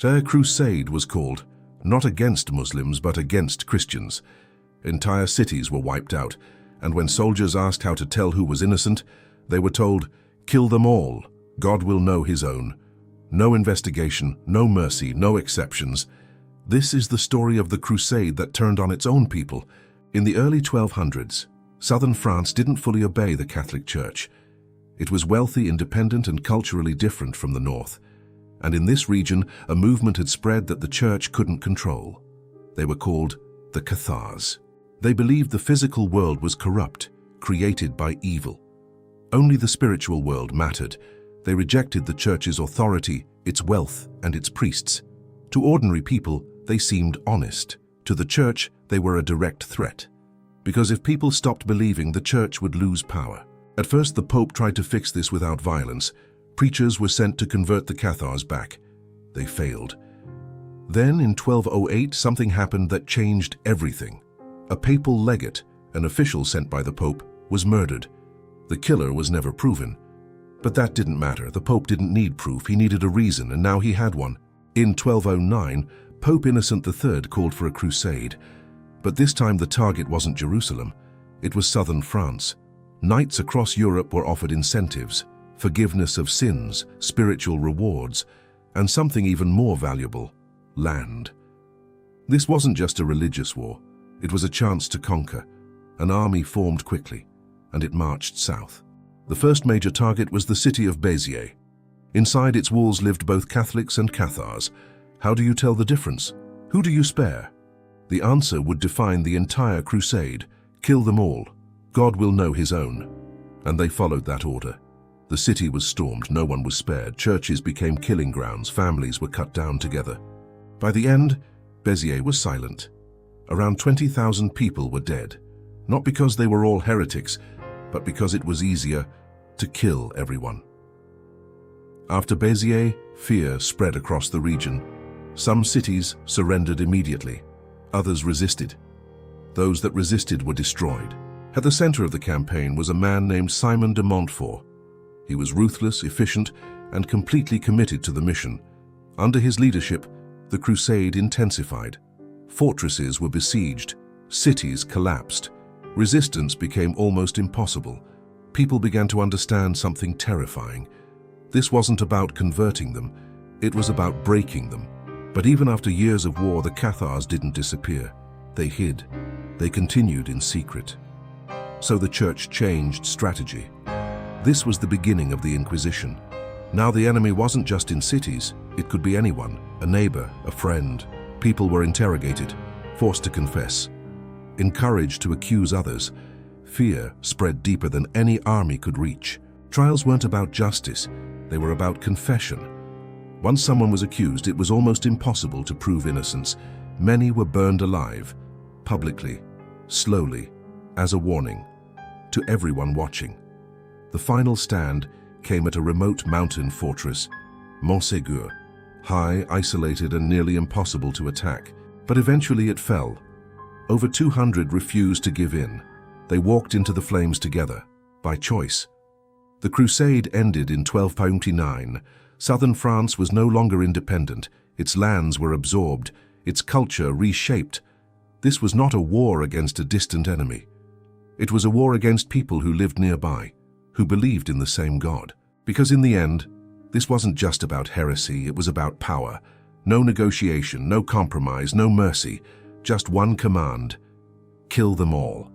Their crusade was called not against Muslims but against Christians. Entire cities were wiped out, and when soldiers asked how to tell who was innocent, they were told, "Kill them all. God will know his own." No investigation, no mercy, no exceptions. This is the story of the crusade that turned on its own people. In the early 1200s, southern France didn't fully obey the Catholic Church. It was wealthy, independent, and culturally different from the north. And in this region, a movement had spread that the church couldn't control. They were called the Cathars. They believed the physical world was corrupt, created by evil. Only the spiritual world mattered. They rejected the church's authority, its wealth, and its priests. To ordinary people, they seemed honest. To the church, they were a direct threat. Because if people stopped believing, the church would lose power. At first, the Pope tried to fix this without violence. Preachers were sent to convert the Cathars back. They failed. Then, in 1208, something happened that changed everything. A papal legate, an official sent by the Pope, was murdered. The killer was never proven. But that didn't matter. The Pope didn't need proof. He needed a reason, and now he had one. In 1209, Pope Innocent III called for a crusade. But this time the target wasn't Jerusalem. It was southern France. Knights across Europe were offered incentives, forgiveness of sins, spiritual rewards, and something even more valuable, land. This wasn't just a religious war. It was a chance to conquer. An army formed quickly, and it marched south. The first major target was the city of Béziers. Inside its walls lived both Catholics and Cathars. How do you tell the difference? Who do you spare? The answer would define the entire crusade. Kill them all. God will know his own. And they followed that order. The city was stormed, no one was spared. Churches became killing grounds, families were cut down together. By the end, Béziers was silent. Around 20,000 people were dead. Not because they were all heretics, but because it was easier to kill everyone. After Béziers, fear spread across the region. Some cities surrendered immediately. Others resisted. Those that resisted were destroyed. At the center of the campaign was a man named Simon de Montfort. He was ruthless, efficient, and completely committed to the mission. Under his leadership, the crusade intensified. Fortresses were besieged. Cities collapsed. Resistance became almost impossible. People began to understand something terrifying. This wasn't about converting them. It was about breaking them. But even after years of war, the Cathars didn't disappear. They hid. They continued in secret. So the church changed strategy. This was the beginning of the Inquisition. Now the enemy wasn't just in cities. It could be anyone, a neighbor, a friend. People were interrogated, forced to confess, encouraged to accuse others. Fear spread deeper than any army could reach. Trials weren't about justice. They were about confession. Once someone was accused, it was almost impossible to prove innocence. Many were burned alive, publicly, slowly, as a warning to everyone watching. The final stand came at a remote mountain fortress, Massacre, high, isolated, and nearly impossible to attack. But eventually it fell. Over 200 refused to give in. They walked into the flames together, by choice. The crusade ended in 1229. Southern France was no longer independent. Its lands were absorbed, its culture reshaped. This was not a war against a distant enemy. It was a war against people who lived nearby, who believed in the same God. Because in the end, this wasn't just about heresy, it was about power. No negotiation, no compromise, no mercy, just one command: kill them all.